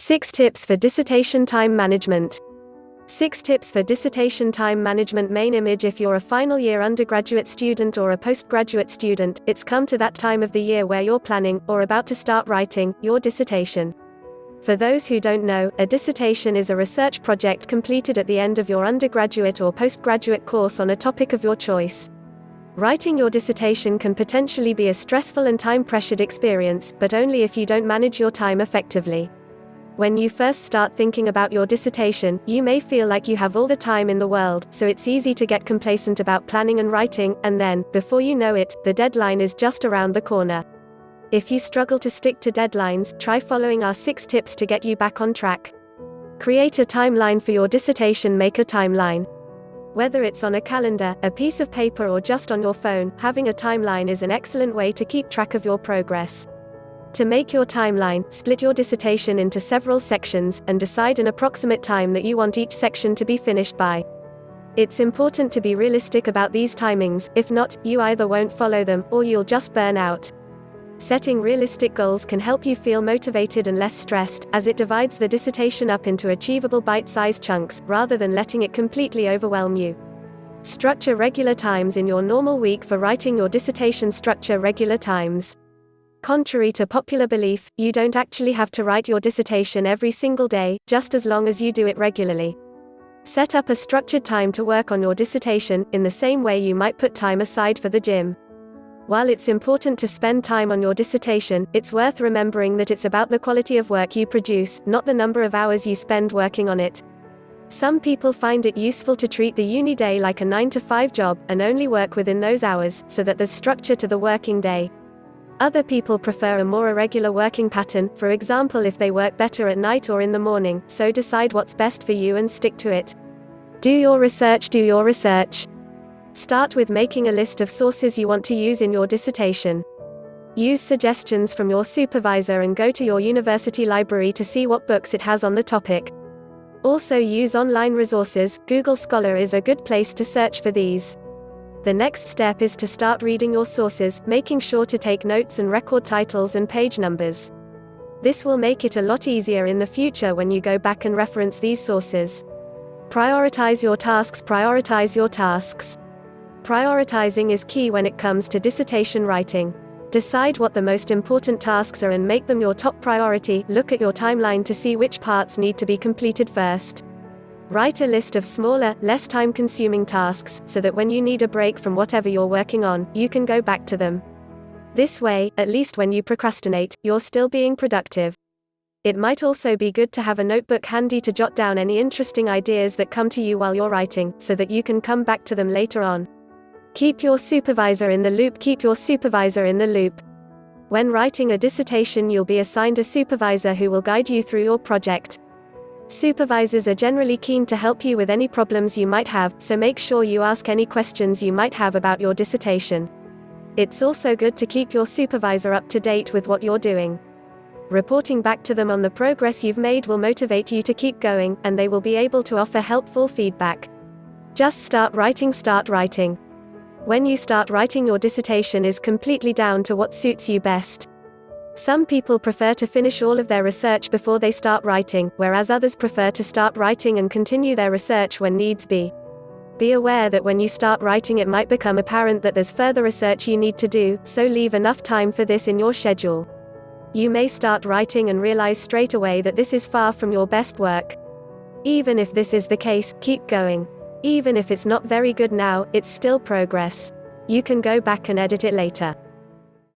6 tips for dissertation time management. 6 tips for dissertation time management. Main image. If you're a final year undergraduate student or a postgraduate student, it's come to that time of the year where you're planning, or about to start writing, your dissertation. For those who don't know, a dissertation is a research project completed at the end of your undergraduate or postgraduate course on a topic of your choice. Writing your dissertation can potentially be a stressful and time-pressured experience, but only if you don't manage your time effectively. When you first start thinking about your dissertation, you may feel like you have all the time in the world, so it's easy to get complacent about planning and writing, and then, before you know it, the deadline is just around the corner. If you struggle to stick to deadlines, try following our 6 tips to get you back on track. Create a timeline for your dissertation. Make a timeline. Whether it's on a calendar, a piece of paper, or just on your phone, having a timeline is an excellent way to keep track of your progress. To make your timeline, split your dissertation into several sections, and decide an approximate time that you want each section to be finished by. It's important to be realistic about these timings, if not, you either won't follow them, or you'll just burn out. Setting realistic goals can help you feel motivated and less stressed, as it divides the dissertation up into achievable bite-sized chunks, rather than letting it completely overwhelm you. Structure regular times in your normal week for writing your dissertation. Structure regular times. Contrary to popular belief, you don't actually have to write your dissertation every single day, just as long as you do it regularly. Set up a structured time to work on your dissertation, in the same way you might put time aside for the gym. While it's important to spend time on your dissertation, it's worth remembering that it's about the quality of work you produce, not the number of hours you spend working on it. Some people find it useful to treat the uni day like a 9-to-5 job, and only work within those hours, so that there's structure to the working day. Other people prefer a more irregular working pattern, for example if they work better at night or in the morning, so decide what's best for you and stick to it. Do your research. Do your research. Start with making a list of sources you want to use in your dissertation. Use suggestions from your supervisor and go to your university library to see what books it has on the topic. Also use online resources. Google Scholar is a good place to search for these. The next step is to start reading your sources, making sure to take notes and record titles and page numbers. This will make it a lot easier in the future when you go back and reference these sources. Prioritize your tasks. Prioritize your tasks. Prioritizing is key when it comes to dissertation writing. Decide what the most important tasks are and make them your top priority. Look at your timeline to see which parts need to be completed first. Write a list of smaller, less time-consuming tasks, so that when you need a break from whatever you're working on, you can go back to them. This way, at least when you procrastinate, you're still being productive. It might also be good to have a notebook handy to jot down any interesting ideas that come to you while you're writing, so that you can come back to them later on. Keep your supervisor in the loop. Keep your supervisor in the loop. When writing a dissertation, you'll be assigned a supervisor who will guide you through your project. Supervisors are generally keen to help you with any problems you might have, so make sure you ask any questions you might have about your dissertation. It's also good to keep your supervisor up to date with what you're doing. Reporting back to them on the progress you've made will motivate you to keep going, and they will be able to offer helpful feedback. Just start writing. Start writing. When you start writing, your dissertation is completely down to what suits you best. Some people prefer to finish all of their research before they start writing, whereas others prefer to start writing and continue their research when needs be. Be aware that when you start writing, it might become apparent that there's further research you need to do, so leave enough time for this in your schedule. You may start writing and realize straight away that this is far from your best work. Even if this is the case, keep going. Even if it's not very good now, it's still progress. You can go back and edit it later.